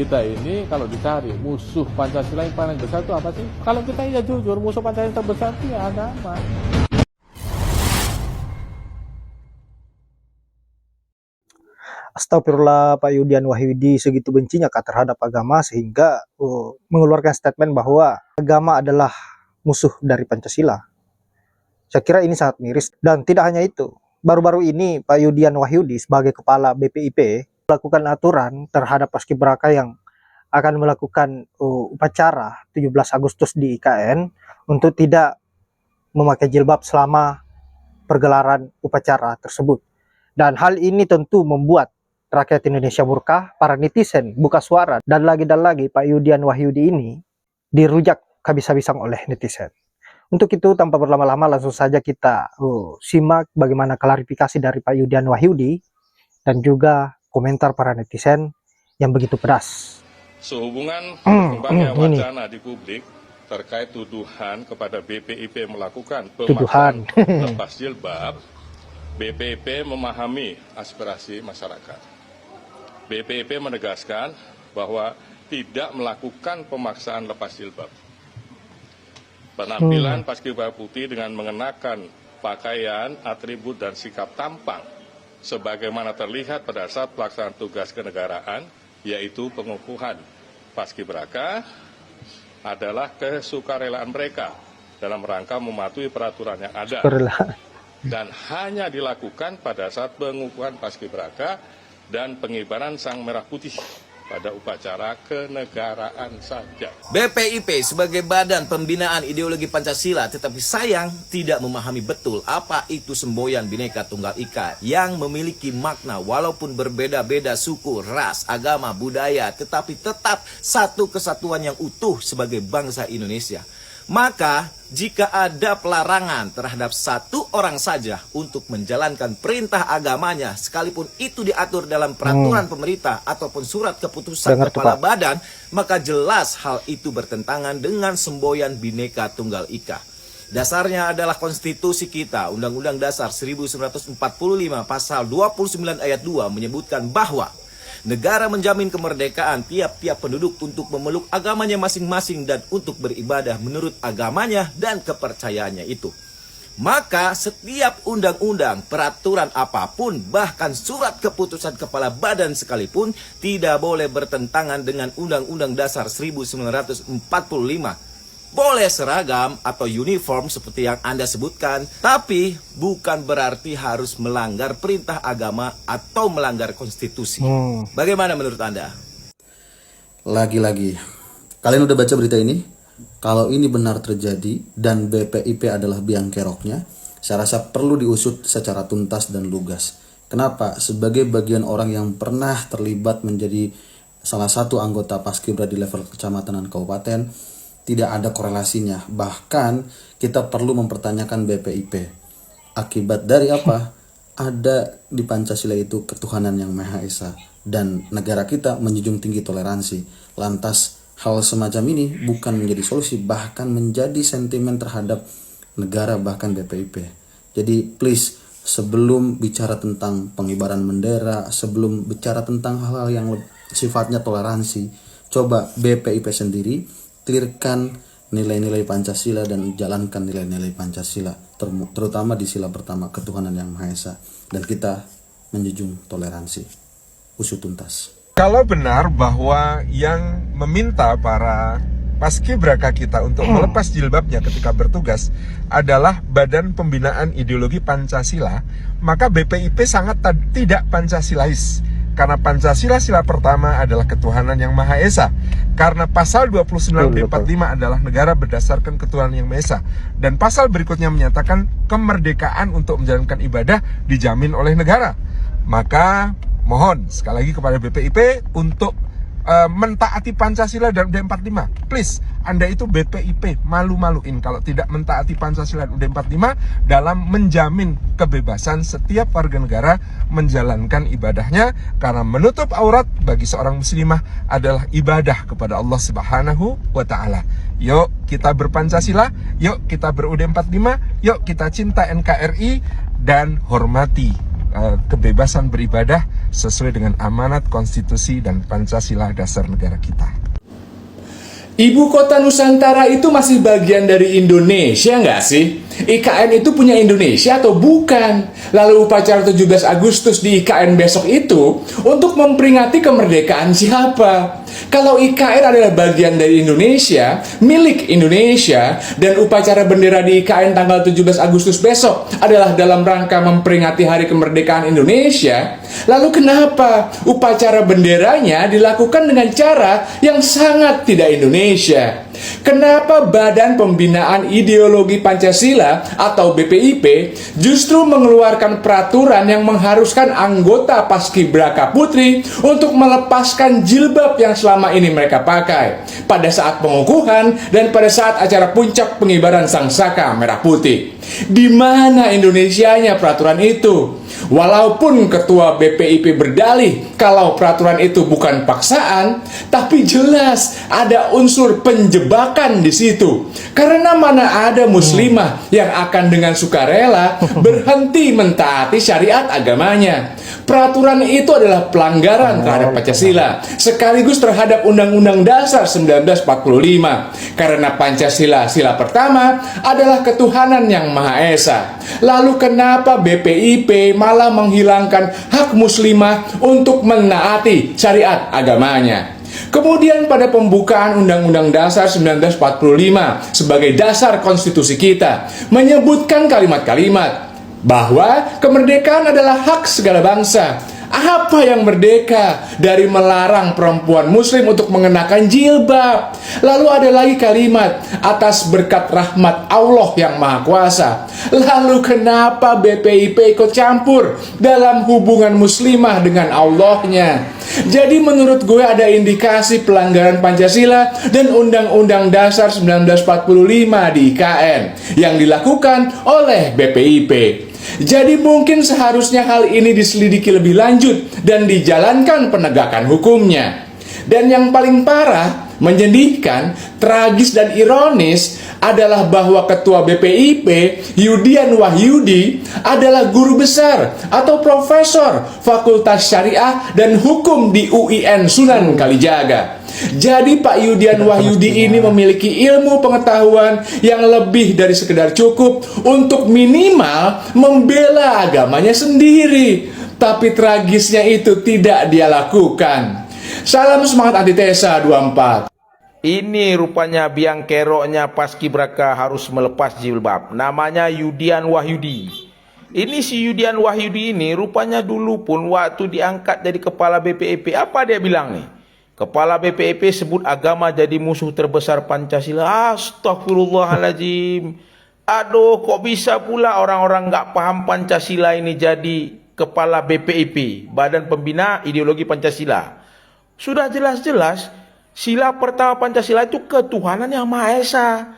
Kita ini kalau dicari musuh Pancasila yang paling besar itu apa sih? Kalau kita ya jujur, musuh Pancasila terbesar itu ya agama. Astagfirullah, Pak Yudian Wahyudi segitu bencinya Kak terhadap agama sehingga mengeluarkan statement bahwa agama adalah musuh dari Pancasila. Saya kira ini sangat miris, dan tidak hanya itu. Baru-baru ini Pak Yudian Wahyudi sebagai kepala BPIP melakukan aturan terhadap paskibraka yang akan melakukan upacara 17 Agustus di IKN untuk tidak memakai jilbab selama pergelaran upacara tersebut. Dan hal ini tentu membuat rakyat Indonesia murka, para netizen buka suara, dan lagi Pak Yudian Wahyudi ini dirujak habis-habisan oleh netizen. Untuk itu tanpa berlama-lama langsung saja kita simak bagaimana klarifikasi dari Pak Yudian Wahyudi dan juga komentar para netizen yang begitu pedas. Sehubungan berkembangnya wacana di publik terkait tuduhan kepada BPIP melakukan pemaksaan lepas jilbab, BPIP memahami aspirasi masyarakat. BPIP menegaskan bahwa tidak melakukan pemaksaan lepas jilbab. Penampilan paskibraka putih dengan mengenakan pakaian, atribut, dan sikap tampang sebagaimana terlihat pada saat pelaksanaan tugas kenegaraan, yaitu pengukuhan paskibraka, adalah kesukarelaan mereka dalam rangka mematuhi peraturan yang ada dan hanya dilakukan pada saat pengukuhan paskibraka dan pengibaran sang merah putih pada upacara kenegaraan saja. BPIP sebagai badan pembinaan ideologi Pancasila tetapi sayang tidak memahami betul apa itu semboyan Bhinneka Tunggal Ika yang memiliki makna walaupun berbeda-beda suku, ras, agama, budaya tetapi tetap satu kesatuan yang utuh sebagai bangsa Indonesia. Maka jika ada pelarangan terhadap satu orang saja untuk menjalankan perintah agamanya sekalipun itu diatur dalam peraturan pemerintah ataupun surat keputusan kepala badan, maka jelas hal itu bertentangan dengan semboyan Bhinneka Tunggal Ika. Dasarnya adalah konstitusi kita, Undang-Undang Dasar 1945 pasal 29 ayat 2 menyebutkan bahwa negara menjamin kemerdekaan tiap-tiap penduduk untuk memeluk agamanya masing-masing dan untuk beribadah menurut agamanya dan kepercayaannya itu. Maka setiap undang-undang, peraturan apapun, bahkan surat keputusan kepala badan sekalipun tidak boleh bertentangan dengan Undang-Undang Dasar 1945. Boleh seragam atau uniform seperti yang Anda sebutkan, tapi bukan berarti harus melanggar perintah agama atau melanggar konstitusi. Bagaimana menurut Anda? Lagi-lagi, kalian udah baca berita ini? Kalau ini benar terjadi dan BPIP adalah biang keroknya, saya rasa perlu diusut secara tuntas dan lugas. Kenapa? Sebagai bagian orang yang pernah terlibat menjadi salah satu anggota paskibra di level kecamatan dan kabupaten, tidak ada korelasinya. Bahkan kita perlu mempertanyakan BPIP. Akibat dari apa? Ada di Pancasila itu ketuhanan yang Maha Esa dan negara kita menjunjung tinggi toleransi. Lantas hal semacam ini bukan menjadi solusi, bahkan menjadi sentimen terhadap negara bahkan BPIP. Jadi please, sebelum bicara tentang pengibaran bendera, sebelum bicara tentang hal-hal yang sifatnya toleransi, coba BPIP sendiri clearkan nilai-nilai Pancasila dan jalankan nilai-nilai Pancasila, terutama di sila pertama ketuhanan yang Maha Esa, dan kita menjunjung toleransi. Usut tuntas. Kalau benar bahwa yang meminta para paskibraka kita untuk melepas jilbabnya ketika bertugas adalah Badan Pembinaan Ideologi Pancasila, maka BPIP sangat tidak Pancasilais. Karena Pancasila sila pertama adalah ketuhanan yang Maha Esa. Karena pasal 29 B45 adalah negara berdasarkan ketuhanan yang Maha Esa. Dan pasal berikutnya menyatakan kemerdekaan untuk menjalankan ibadah dijamin oleh negara. Maka mohon sekali lagi kepada BPIP untuk mentaati Pancasila dan UUD 45. Please, Anda itu BPIP, malu-maluin kalau tidak mentaati Pancasila dan UUD 45 dalam menjamin kebebasan setiap warga negara menjalankan ibadahnya, karena menutup aurat bagi seorang muslimah adalah ibadah kepada Allah Subhanahu wa Ta'ala. Yuk kita berpancasila, yuk kita berUUD 45, yuk kita cinta NKRI dan hormati kebebasan beribadah sesuai dengan amanat konstitusi dan Pancasila dasar negara kita. Ibu kota Nusantara itu masih bagian dari Indonesia nggak sih? IKN itu punya Indonesia atau bukan? Lalu upacara 17 Agustus di IKN besok itu untuk memperingati kemerdekaan siapa? Kalau IKN adalah bagian dari Indonesia, milik Indonesia, dan upacara bendera di IKN tanggal 17 Agustus besok adalah dalam rangka memperingati hari kemerdekaan Indonesia, lalu kenapa upacara benderanya dilakukan dengan cara yang sangat tidak Indonesia? Kenapa Badan Pembinaan Ideologi Pancasila atau BPIP justru mengeluarkan peraturan yang mengharuskan anggota Paskibraka Putri untuk melepaskan jilbab yang selama ini mereka pakai pada saat pengukuhan dan pada saat acara puncak pengibaran Sangsaka Merah Putih? Di mana Indonesianya peraturan itu? Walaupun Ketua BPIP berdalih kalau peraturan itu bukan paksaan, tapi jelas ada unsur penjebakan di situ. Karena mana ada muslimah yang akan dengan sukarela berhenti mentaati syariat agamanya. Peraturan itu adalah pelanggaran terhadap Pancasila, sekaligus terhadap Undang-Undang Dasar 1945. Karena Pancasila, sila pertama, adalah ketuhanan yang Maha Esa. Lalu kenapa BPIP malah menghilangkan hak muslimah untuk menaati syariat agamanya? Kemudian pada pembukaan Undang-Undang Dasar 1945 sebagai dasar konstitusi kita menyebutkan kalimat-kalimat bahwa kemerdekaan adalah hak segala bangsa. Apa yang merdeka dari melarang perempuan muslim untuk mengenakan jilbab? Lalu ada lagi kalimat atas berkat rahmat Allah yang Maha Kuasa. Lalu kenapa BPIP ikut campur dalam hubungan muslimah dengan Allahnya? Jadi menurut gue ada indikasi pelanggaran Pancasila dan Undang-Undang Dasar 1945 di IKN yang dilakukan oleh BPIP. Jadi mungkin seharusnya hal ini diselidiki lebih lanjut dan dijalankan penegakan hukumnya. Dan yang paling parah, menyedihkan, tragis dan ironis adalah bahwa Ketua BPIP Yudian Wahyudi adalah guru besar atau profesor Fakultas Syariah dan Hukum di UIN Sunan Kalijaga. Jadi Pak Yudian Wahyudi ini memiliki ilmu pengetahuan yang lebih dari sekedar cukup untuk minimal membela agamanya sendiri. Tapi tragisnya itu tidak dia lakukan. Salam semangat antitesa 24. Ini rupanya biang keroknya Paskibraka harus melepas jilbab. Namanya Yudian Wahyudi. Ini si Yudian Wahyudi ini rupanya dulu pun waktu diangkat jadi kepala BPIP, apa dia bilang nih? Kepala BPIP sebut agama jadi musuh terbesar Pancasila. Astagfirullahaladzim. Aduh, kok bisa pula orang-orang gak paham Pancasila ini jadi kepala BPIP, Badan Pembina Ideologi Pancasila. Sudah jelas-jelas sila pertama Pancasila itu ketuhanan yang Maha Esa.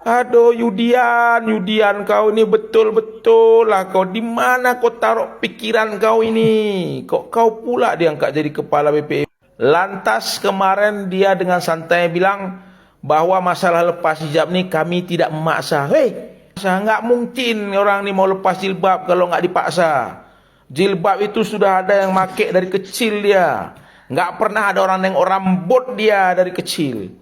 Aduh Yudian kau ini betul-betul lah, kau di mana kau taruh pikiran kau ini? Kok kau pula diangkat jadi kepala BPIP? Lantas kemarin dia dengan santai bilang bahwa masalah lepas hijab ini kami tidak memaksa. Hei, nggak mungkin orang ini mau lepas jilbab kalau nggak dipaksa. Jilbab itu sudah ada yang make dari kecil dia. Nggak pernah ada orang yang rambut dia dari kecil.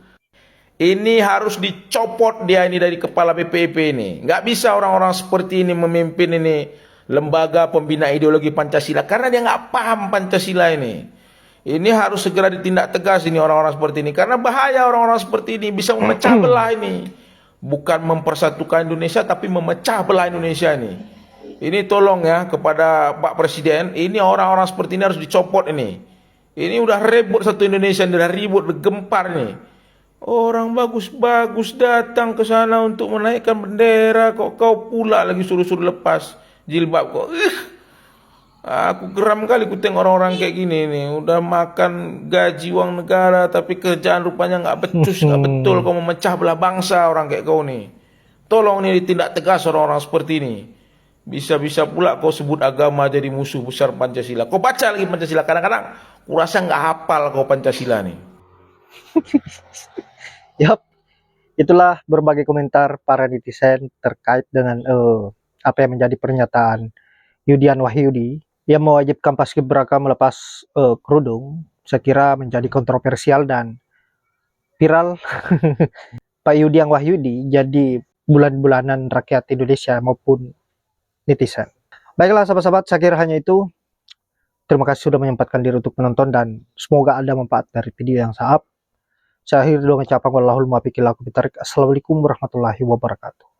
Ini harus dicopot dia ini dari kepala BPIP ini. Nggak bisa orang-orang seperti ini memimpin ini lembaga pembina ideologi Pancasila karena dia nggak paham Pancasila ini. Ini harus segera ditindak tegas ini orang-orang seperti ini karena bahaya orang-orang seperti ini bisa memecah belah ini. Bukan mempersatukan Indonesia tapi memecah belah Indonesia ini. Ini tolong ya kepada Pak Presiden, ini orang-orang seperti ini harus dicopot ini. Ini udah ribut satu Indonesia, udah ribut, bergempar nih. Orang bagus-bagus datang ke sana untuk menaikkan bendera, kok kau pula lagi suruh-suruh lepas jilbab kok. Aku geram kali ku tengok orang-orang kayak gini nih. Udah makan gaji uang negara tapi kerjaan rupanya nggak becus, nggak betul. Kau memecah belah bangsa orang kayak kau nih. Tolong nih ditindak tegas orang-orang seperti ini. Bisa-bisa pula kau sebut agama jadi musuh besar Pancasila. Kau baca lagi Pancasila kadang-kadang. Kurasa nggak hafal kau Pancasila nih. Yap, itulah berbagai komentar para netizen terkait dengan apa yang menjadi pernyataan Yudian Wahyudi yang mewajibkan paskibraka melepas kerudung, saya kira menjadi kontroversial dan viral. Pak Yudian Wahyudi jadi bulan-bulanan rakyat Indonesia maupun netizen. Baiklah sahabat-sahabat, saya kira hanya itu. Terima kasih sudah menyempatkan diri untuk menonton dan semoga ada manfaat dari video yang saya up. Saya akhiri dengan ucapan wallahul muwaffiq ila aqwamit thoriq. Assalamualaikum warahmatullahi wabarakatuh.